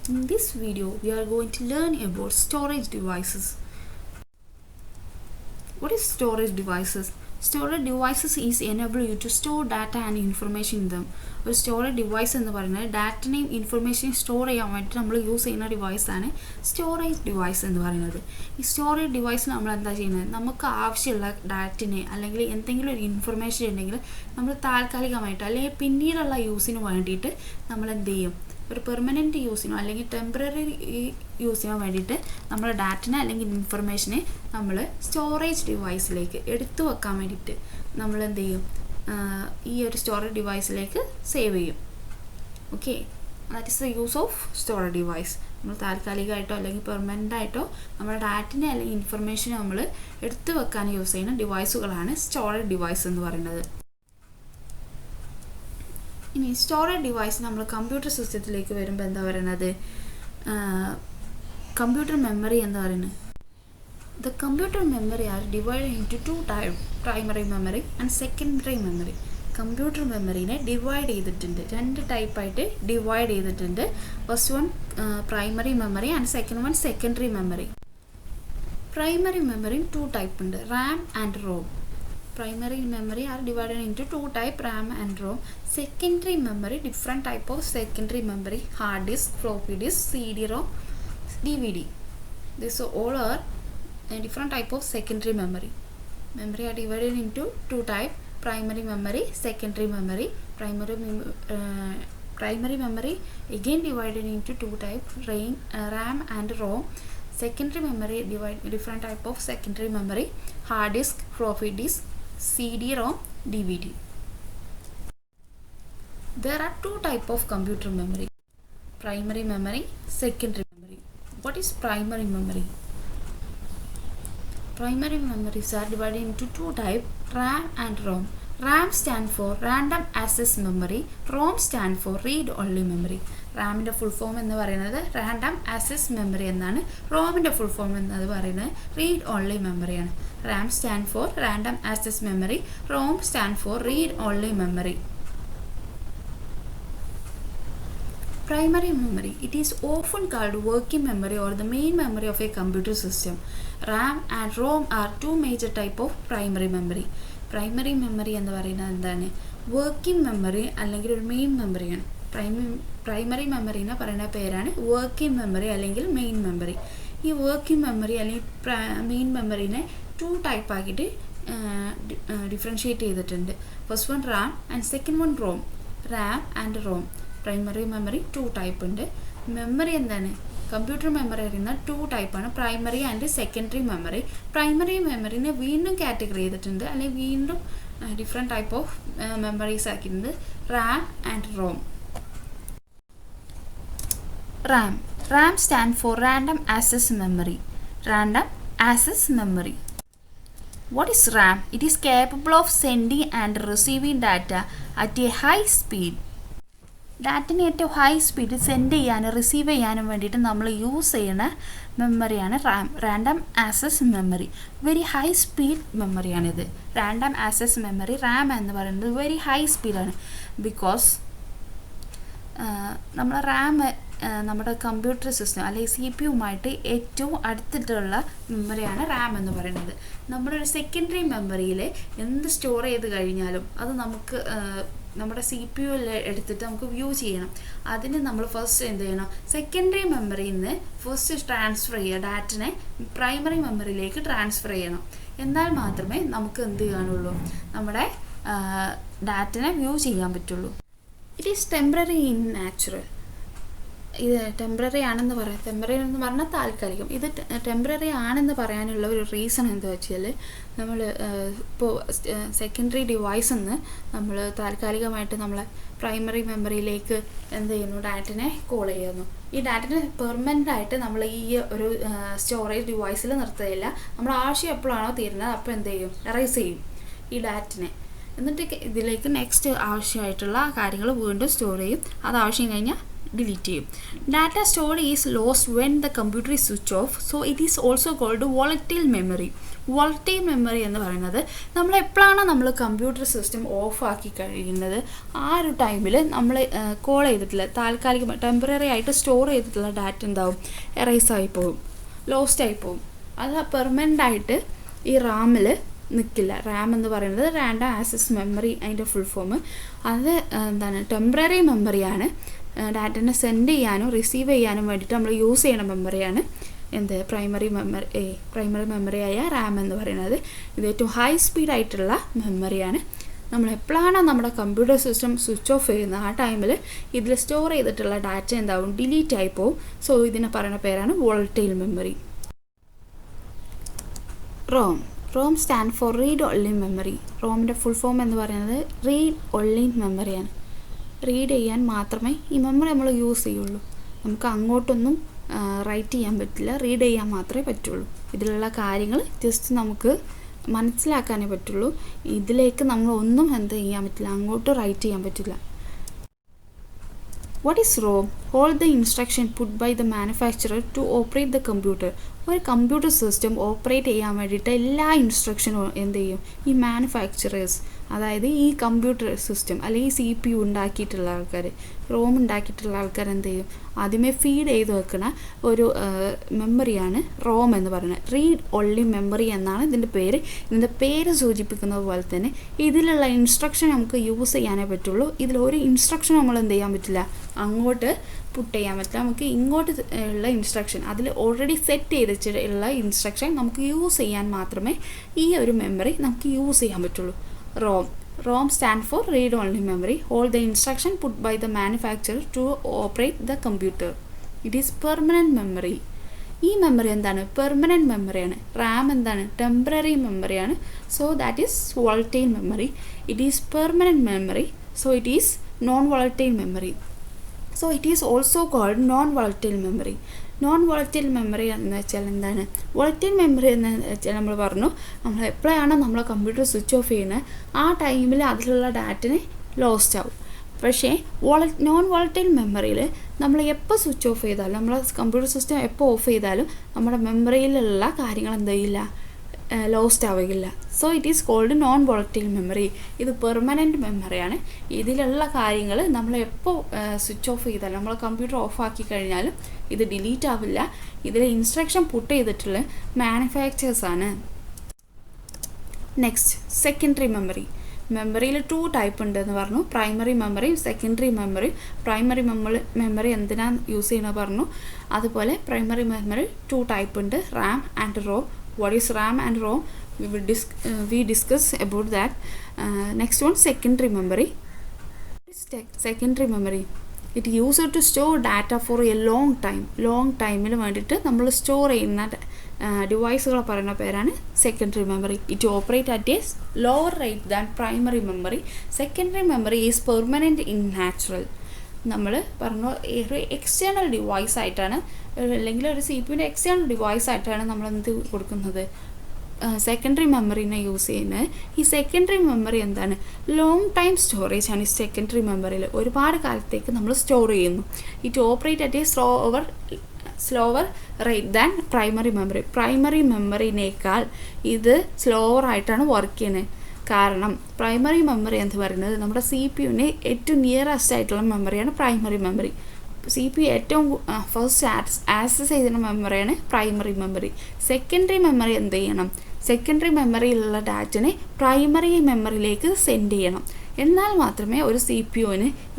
In this video, we are going to learn about storage devices. What is storage devices? Storage devices is enable you to store data and information in them. ഒരു storage device എന്ന് പറയുന്നത് ഡാറ്റയും ഇൻഫർമേഷനും store ചെയ്യാൻ വേണ്ടിയിട്ട് നമ്മൾ use ചെയ്യുന്ന ഡിവൈസാണ് storage device എന്ന് പറയുന്നത്. ഈ സ്റ്റോറേജ് ഡിവൈസിൽ നമ്മൾ എന്താ ചെയ്യുന്നത്, നമുക്ക് ആവശ്യമുള്ള ഡാറ്റിനെ അല്ലെങ്കിൽ എന്തെങ്കിലും ഒരു ഇൻഫർമേഷൻ ഉണ്ടെങ്കിൽ നമ്മൾ താൽക്കാലികമായിട്ട് അല്ലെങ്കിൽ പിന്നീടുള്ള യൂസിന് വേണ്ടിയിട്ട് നമ്മൾ എന്ത് ചെയ്യും, ഒരു പെർമനൻറ്റ് യൂസിനോ അല്ലെങ്കിൽ ടെമ്പററി യൂസിനോ വേണ്ടിയിട്ട് നമ്മൾ ഡാറ്റിനെ അല്ലെങ്കിൽ ഇൻഫർമേഷനെ നമ്മൾ സ്റ്റോറേജ് ഡിവൈസിലേക്ക് എടുത്തു വെക്കാൻ വേണ്ടിയിട്ട് നമ്മൾ എന്ത് ചെയ്യും, ഈ ഒരു സ്റ്റോറേജ് ഡിവൈസിലേക്ക് സേവ് ചെയ്യും. Okay, that is the use of storage device. നമ്മൾ താൽക്കാലികമായിട്ടോ അല്ലെങ്കിൽ പെർമനൻ്റ് ആയിട്ടോ നമ്മുടെ ഡാറ്റിനെ അല്ലെങ്കിൽ ഇൻഫർമേഷനെ നമ്മൾ എടുത്തു വെക്കാൻ യൂസ് ചെയ്യുന്ന ഡിവൈസുകളാണ് സ്റ്റോറേജ് ഡിവൈസ് എന്ന് പറയുന്നത്. ഇനി സ്റ്റോറേജ് ഡിവൈസ് നമ്മൾ കമ്പ്യൂട്ടർ സിസ്റ്റത്തിലേക്ക് വരുമ്പോൾ എന്താ പറയുന്നത്, കമ്പ്യൂട്ടർ മെമ്മറി എന്ന് പറയുന്നത്. The computer memory are divided into two types, primary memory and secondary memory. Computer മെമ്മറിനെ ഡിവൈഡ് ചെയ്തിട്ടുണ്ട്, രണ്ട് ടൈപ്പായിട്ട് ഡിവൈഡ് ചെയ്തിട്ടുണ്ട്. First one primary memory and second one secondary memory. Primary memory two type ഉണ്ട്, RAM and ROM. Primary memory are divided into two type, RAM and ROM. Secondary memory, different type of secondary memory, hard disk, floppy disk, CD-ROM, DVD. These all are a different type of secondary memory. Memory are divided into two type, primary memory, secondary memory. Primary memory again divided into two type, RAM and ROM. Secondary memory different type of secondary memory, hard disk, floppy disk, CD-ROM, DVD. There are two type of computer memory, primary memory, secondary memory. What is primary memory? Primary memories are divided into two type, RAM and ROM. RAM stand for random access memory, ROM stand for read only memory. റാമിൻ്റെ full form എന്ന് പറയുന്നത് random access memory എന്നാണ്. റോമിൻ്റെ full form എന്നത് പറയുന്നത് read only മെമ്മറിയാണ്. RAM stand for random access memory, ROM stand for read only memory. Primary memory, it is often called working memory or the main memory of a computer system. RAM and ROM are two major type of primary memory. Primary memory എന്ന് പറയുന്നത് എന്താണ്, working memory അല്ലെങ്കിൽ ഒരു main മെമ്മറിയാണ്. Primary മെമ്മറിനെ പറയുന്ന പേരാണ് working memory അല്ലെങ്കിൽ main memory. ഈ വർക്കിംഗ് മെമ്മറി അല്ലെങ്കിൽ മെയിൻ മെമ്മറിനെ ടു ടൈപ്പ് ആക്കിയിട്ട് ഡിഫറൻഷിയേറ്റ് ചെയ്തിട്ടുണ്ട്. First one RAM and second one ROM. RAM and ROM primary memory two type ഉണ്ട്. മെമ്മറി എന്താണ്, കമ്പ്യൂട്ടർ മെമ്മറി അറിയുന്ന ടു ടൈപ്പാണ്, primary and secondary memory. Primary മെമ്മറിനെ വീണ്ടും കാറ്റഗറി ചെയ്തിട്ടുണ്ട് അല്ലെങ്കിൽ വീണ്ടും ഡിഫറെൻറ്റ് ടൈപ്പ് ഓഫ് മെമ്മറീസ് ആക്കിയിട്ടുണ്ട്, RAM and ROM. RAM stand for random access memory. Random access memory. What is RAM? It is capable of sending and receiving data at a high speed. ഡാറ്റിനെ ഏറ്റവും high സ്പീഡിൽ send ചെയ്യാനും receive ചെയ്യാനും വേണ്ടിയിട്ട് നമ്മൾ use ചെയ്യുന്ന മെമ്മറിയാണ് RAM, random access memory. Very high speed മെമ്മറിയാണിത്. Random access memory RAM എന്ന് പറയുന്നത് വെരി ഹൈ സ്പീഡാണ്. ബിക്കോസ് നമ്മൾ റാം നമ്മുടെ കമ്പ്യൂട്ടർ സിസ്റ്റം അല്ലെങ്കിൽ CPU-യുമായിട്ട് ഏറ്റവും അടുത്തിട്ടുള്ള മെമ്മറിയാണ് റാം എന്ന് പറയുന്നത്. നമ്മളൊരു സെക്കൻഡറി മെമ്മറിയിൽ എന്ത് സ്റ്റോർ ചെയ്ത് കഴിഞ്ഞാലും അത് നമുക്ക് നമ്മുടെ CPU-യിൽ എടുത്തിട്ട് നമുക്ക് വ്യൂ ചെയ്യണം. അതിന് നമ്മൾ ഫസ്റ്റ് എന്ത് ചെയ്യണം, സെക്കൻഡറി മെമ്മറിയിൽ നിന്ന് ഫസ്റ്റ് ട്രാൻസ്ഫർ ചെയ്യുക, ഡാറ്റിനെ പ്രൈമറി മെമ്മറിയിലേക്ക് ട്രാൻസ്ഫർ ചെയ്യണം. എന്നാൽ മാത്രമേ നമുക്ക് എന്ത് ചെയ്യാനുള്ളൂ, നമ്മുടെ ഡാറ്റിനെ വ്യൂ ചെയ്യാൻ പറ്റുള്ളൂ. It is temporary in natural. ഇത് ടെമ്പററി ആണെന്ന് പറയാം, ടെമ്പററി എന്ന് പറഞ്ഞാൽ താൽക്കാലികം. ഇത് ടെമ്പററി ആണെന്ന് പറയാനുള്ള ഒരു റീസൺ എന്താ വെച്ചാൽ, നമ്മൾ ഇപ്പോൾ സെക്കൻഡറി ഡിവൈസിൽ നിന്ന് നമ്മൾ താൽക്കാലികമായിട്ട് നമ്മളെ പ്രൈമറി മെമ്മറിയിലേക്ക് എന്ത് ചെയ്യുന്നു, ഡാറ്റിനെ കോൾ ചെയ്യുന്നു. ഈ ഡാറ്റിനെ പെർമനൻ്റ് ആയിട്ട് നമ്മൾ ഈ ഒരു സ്റ്റോറേജ് ഡിവൈസിൽ നിർത്തുകയില്ല. നമ്മൾ ആവശ്യം എപ്പോഴാണോ തീരുന്നത് അപ്പോൾ എന്ത് ചെയ്യും, എറേസ് ചെയ്യും ഈ ഡാറ്റിനെ. എന്നിട്ട് ഇതിലേക്ക് നെക്സ്റ്റ് ആവശ്യമായിട്ടുള്ള കാര്യങ്ങൾ വീണ്ടും സ്റ്റോർ ചെയ്യും. അത് ആവശ്യം കഴിഞ്ഞാൽ ഡിലീറ്റ് ചെയ്യും. Data stored is lost when the computer is switch off. So it is also called volatile memory. Volatile memory എന്ന് പറയുന്നത് നമ്മൾ എപ്പോഴാണ് നമ്മൾ കമ്പ്യൂട്ടർ സിസ്റ്റം ഓഫ് ആക്കി കഴിയുന്നത് ആ ഒരു ടൈമിൽ നമ്മൾ കോൾ ചെയ്തിട്ടില്ല, താൽക്കാലിക ടെമ്പററി ആയിട്ട് സ്റ്റോർ ചെയ്തിട്ടുള്ള ഡാറ്റ എന്താവും, എറൈസ് ആയി പോകും, ലോസ്റ്റ് ആയി പോകും. അത് പെർമനൻ്റ് ആയിട്ട് ഈ റാമിൽ നിൽക്കില്ല. റാം എന്ന് പറയുന്നത് റാൻഡം ആക്സസ് മെമ്മറി, അതിൻ്റെ ഫുൾ ഫോം. അത് എന്താണ്, ടെമ്പററി മെമ്മറിയാണ്. ഡാറ്റനെ സെൻഡ് ചെയ്യാനും റിസീവ് ചെയ്യാനും വേണ്ടിയിട്ട് നമ്മൾ യൂസ് ചെയ്യണ മെമ്മറിയാണ് പ്രൈമറി മെമ്മറിയായ റാം എന്ന് പറയുന്നത്. ഇത് ഏറ്റവും ഹൈ സ്പീഡായിട്ടുള്ള മെമ്മറിയാണ്. നമ്മൾ എപ്പോഴാണോ നമ്മുടെ കമ്പ്യൂട്ടർ സിസ്റ്റം സ്വിച്ച് ഓഫ് ചെയ്യുന്നത് ആ ടൈമിൽ ഇതിൽ സ്റ്റോർ ചെയ്തിട്ടുള്ള ഡാറ്റ എന്താവും, ഡിലീറ്റ് ആയി പോവും. സോ ഇതിനെ പറയുന്ന പേരാണ് volatile memory. ROM stand for read only memory. റോമിൻ്റെ ഫുൾ ഫോം എന്ന് പറയുന്നത് റീഡ് ഓൺലി മെമ്മറിയാണ്. റീഡ് ചെയ്യാൻ മാത്രമേ ഈ മെമ്മറി നമ്മൾ യൂസ് ചെയ്യുള്ളൂ. നമുക്ക് അങ്ങോട്ടൊന്നും റൈറ്റ് ചെയ്യാൻ പറ്റില്ല, റീഡ് ചെയ്യാൻ മാത്രമേ പറ്റുള്ളൂ. ഇതിലുള്ള കാര്യങ്ങൾ ജസ്റ്റ് നമുക്ക് മനസ്സിലാക്കാനേ പറ്റുള്ളൂ. ഇതിലേക്ക് നമ്മൾ ഒന്നും എന്ത് ചെയ്യാൻ പറ്റില്ല, അങ്ങോട്ട് റൈറ്റ് ചെയ്യാൻ പറ്റില്ല. What is ROM? Hold the instruction put by the manufacturer to operate the computer. ഒരു കമ്പ്യൂട്ടർ സിസ്റ്റം ഓപ്പറേറ്റ് ചെയ്യാൻ വേണ്ടിയിട്ട് എല്ലാ ഇൻസ്ട്രക്ഷനും എന്ത് ചെയ്യും, ഈ മാനുഫാക്ചറേഴ്സ്, അതായത് ഈ കമ്പ്യൂട്ടർ സിസ്റ്റം അല്ലെങ്കിൽ CPU ഉണ്ടാക്കിയിട്ടുള്ള ആൾക്കാർ, റോം ഉണ്ടാക്കിയിട്ടുള്ള ആൾക്കാർ എന്ത് ചെയ്യും, ആദ്യമേ ഫീഡ് ചെയ്ത് വെക്കുന്ന ഒരു മെമ്മറിയാണ് റോം എന്ന് പറയുന്നത്. റീഡ് ഓൺലി മെമ്മറി എന്നാണ് ഇതിൻ്റെ പേര്. ഇതിൻ്റെ പേര് സൂചിപ്പിക്കുന്നത് പോലെ തന്നെ ഇതിലുള്ള ഇൻസ്ട്രക്ഷൻ നമുക്ക് യൂസ് ചെയ്യാനേ പറ്റുള്ളൂ. ഇതിലൊരു ഇൻസ്ട്രക്ഷൻ നമ്മൾ എന്ത് ചെയ്യാൻ പറ്റില്ല, അങ്ങോട്ട് പുട്ട് ചെയ്യാൻ പറ്റില്ല. നമുക്ക് ഇങ്ങോട്ട് ഉള്ള ഇൻസ്ട്രക്ഷൻ, അതിൽ ഓൾറെഡി സെറ്റ് ചെയ്തിട്ടുള്ള ഇൻസ്ട്രക്ഷൻ നമുക്ക് യൂസ് ചെയ്യാൻ മാത്രമേ ഈ ഒരു മെമ്മറി നമുക്ക് യൂസ് ചെയ്യാൻ പറ്റുള്ളൂ. ROM stand for read only memory. Hold the instruction put by the manufacturer to operate the computer. It is permanent memory. ഈ മെമ്മറി എന്താണ്, പെർമനൻറ്റ് മെമ്മറിയാണ്. റാം എന്താണ്, ടെമ്പററി മെമ്മറിയാണ്. So that is volatile memory. It is permanent memory. So it is non volatile memory. So it is also called non volatile memory. Non volatile memory എന്ന് വെച്ചാൽ എന്താണ്, volatile memory എന്ന് വെച്ചാൽ നമ്മൾ പറഞ്ഞു, നമ്മൾ എപ്പോഴാണ് നമ്മളെ കമ്പ്യൂട്ടർ സ്വിച്ച് ഓഫ് ചെയ്യുന്നത് ആ ടൈമിൽ അതിലുള്ള ഡാറ്റനെ ലോസ്റ്റ് ആവും. പക്ഷേ നോൺ വോളറ്റൈൽ മെമ്മറിയിൽ നമ്മൾ എപ്പോൾ സ്വിച്ച് ഓഫ് ചെയ്താലും, നമ്മളെ കമ്പ്യൂട്ടർ സിസ്റ്റം എപ്പോൾ ഓഫ് ചെയ്താലും നമ്മുടെ മെമ്മറിയിലുള്ള കാര്യങ്ങൾ എന്ത് ചെയ്യില്ല, ലോസ്റ്റ് ആവുകയില്ല. So it is called non volatile memory. ഇത് പെർമനൻറ്റ് മെമ്മറിയാണ്. ഇതിലുള്ള കാര്യങ്ങൾ നമ്മൾ എപ്പോൾ സ്വിച്ച് ഓഫ് ചെയ്താലും, നമ്മൾ കമ്പ്യൂട്ടർ ഓഫ് ആക്കി കഴിഞ്ഞാലും ഇത് ഡിലീറ്റ് ആവില്ല. ഇതിൽ ഇൻസ്ട്രക്ഷൻ പുട്ട് ചെയ്തിട്ടുള്ള മാനുഫാക്ചേഴ്സാണ്. Next, secondary memory. മെമ്മറിയിൽ 2 ടൈപ്പ് ഉണ്ട് എന്ന് പറഞ്ഞു, പ്രൈമറി മെമ്മറിയും സെക്കൻഡറി മെമ്മറിയും. പ്രൈമറി മെമ്മറി എന്തിനാണ് യൂസ് ചെയ്യുന്നത് പറഞ്ഞു. അതുപോലെ പ്രൈമറി മെമ്മറി 2 ടൈപ്പ് ഉണ്ട്, RAM and ROM. What is RAM and ROM? We discuss about that. Next one, secondary memory. Secondary memory. It used to store data for a long time. Long time വേണ്ടിയിട്ട് നമ്മൾ store ചെയ്യുന്ന ഡിവൈസുകളെ പറയുന്ന പേരാണ് secondary memory. It operate at A lower rate than primary memory. Secondary memory is permanent in natural. നമ്മൾ പറഞ്ഞു ഒരു external device ആയിട്ടാണ്, അല്ലെങ്കിൽ ഒരു CPU എക്സ്റ്റേണൽ ഡിവൈസ് ആയിട്ടാണ് നമ്മൾ എന്ത് കൊടുക്കുന്നത്, സെക്കൻഡറി മെമ്മറിനെ യൂസ് ചെയ്യുന്നത്. ഈ സെക്കൻഡറി മെമ്മറി എന്താണ്, ലോങ് ടൈം സ്റ്റോറേജ് ആണ്. ഈ സെക്കൻഡറി മെമ്മറിയിൽ ഒരുപാട് കാലത്തേക്ക് നമ്മൾ സ്റ്റോർ ചെയ്യുന്നു. It operate at a slower rate than primary memory. Primary മെമ്മറിനേക്കാൾ ഇത് സ്ലോവർ ആയിട്ടാണ് വർക്ക് ചെയ്യുന്നത്. കാരണം പ്രൈമറി മെമ്മറി എന്ന് പറയുന്നത് നമ്മുടെ CPU ഏറ്റവും നിയറസ്റ്റ് ആയിട്ടുള്ള മെമ്മറിയാണ് പ്രൈമറി മെമ്മറി. CPU ഏറ്റവും ഫസ്റ്റ് ആക്സസ് ചെയ്യുന്ന മെമ്മറിയാണ് പ്രൈമറി മെമ്മറി. സെക്കൻഡറി മെമ്മറി എന്ത് ചെയ്യണം, സെക്കൻഡറി മെമ്മറിയിലുള്ള ഡാറ്റനെ പ്രൈമറി മെമ്മറിയിലേക്ക് സെൻഡ് ചെയ്യണം. എന്നാൽ മാത്രമേ ഒരു CPU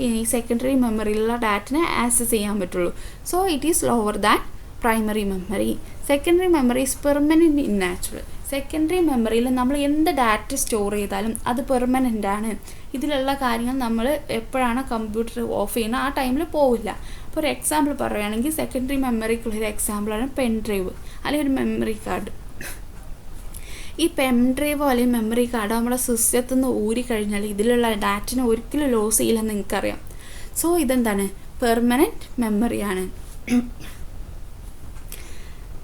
ഈ സെക്കൻഡറി മെമ്മറിയിലുള്ള ഡാറ്റനെ ആക്സസ് ചെയ്യാൻ പറ്റുള്ളൂ. So it is lower than primary memory. Secondary memory is permanent in natural. Secondary മെമ്മറിയിൽ നമ്മൾ എന്ത് ഡാറ്റ സ്റ്റോർ ചെയ്താലും അത് പെർമനൻ്റ് ആണ്. ഇതിലുള്ള കാര്യങ്ങൾ നമ്മൾ എപ്പോഴാണ് കമ്പ്യൂട്ടർ ഓഫ് ചെയ്യുന്നത് ആ ടൈമിൽ പോവില്ല. അപ്പോൾ ഒരു എക്സാമ്പിൾ പറയുകയാണെങ്കിൽ സെക്കൻഡറി മെമ്മറിക്കുള്ളൊരു എക്സാമ്പിളാണ് പെൻ ഡ്രൈവ് അല്ലെങ്കിൽ ഒരു മെമ്മറി കാർഡ്. ഈ പെൻ ഡ്രൈവോ അല്ലെങ്കിൽ മെമ്മറി കാർഡോ നമ്മുടെ സിസ്റ്റത്തിൽ നിന്ന് ഊരി കഴിഞ്ഞാൽ ഇതിലുള്ള ഡാറ്റനെ ഒരിക്കലും ലോസ് ചെയ്യില്ലെന്ന് നിങ്ങൾക്കറിയാം. സോ ഇതെന്താണ്, permanent മെമ്മറിയാണ്.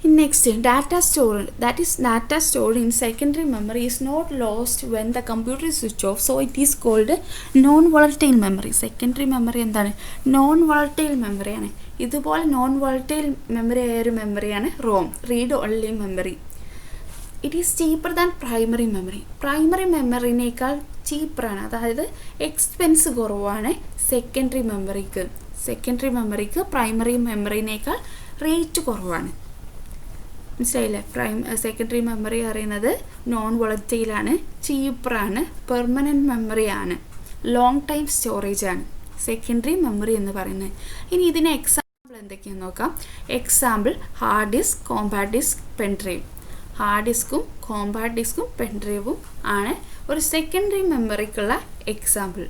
Next, data stored, that is data stored in secondary memory is not lost when the computer is switched off, so it is called non-volatile memory. Secondary memory എന്താണ്? Non-volatile memory ആണ്. ഇതുപോലെ non-volatile memory ആയ ഒരു മെമ്മറിയാണ് ROM, read only memory. It is cheaper than primary memory. Primary മെമ്മറിനേക്കാൾ ചീപ്പറാണ്, അതായത് expense കുറവാണ് secondary മെമ്മറിക്ക്. Secondary മെമ്മറിക്ക് primary മെമ്മറിനേക്കാൾ റേറ്റ് കുറവാണ്. മനസ്സിലായില്ലേ? സെക്കൻഡറി മെമ്മറി പറയുന്നത് നോൺ വോളറ്റൈലാണ്, ചീപ്പറാണ്, പെർമനൻറ്റ് മെമ്മറിയാണ്, ലോങ് ടൈം സ്റ്റോറേജ് ആണ് സെക്കൻഡറി മെമ്മറി എന്ന് പറയുന്നത്. ഇനി ഇതിന് എക്സാമ്പിൾ എന്തൊക്കെയാണെന്ന് നോക്കാം. Example hard disk, compact disk, pen drive. Hard ഡിസ്കും കോമ്പാക്ട് ഡിസ്കും പെൻഡ്രൈവും ആണ് ഒരു സെക്കൻഡറി മെമ്മറിക്കുള്ള എക്സാമ്പിൾ.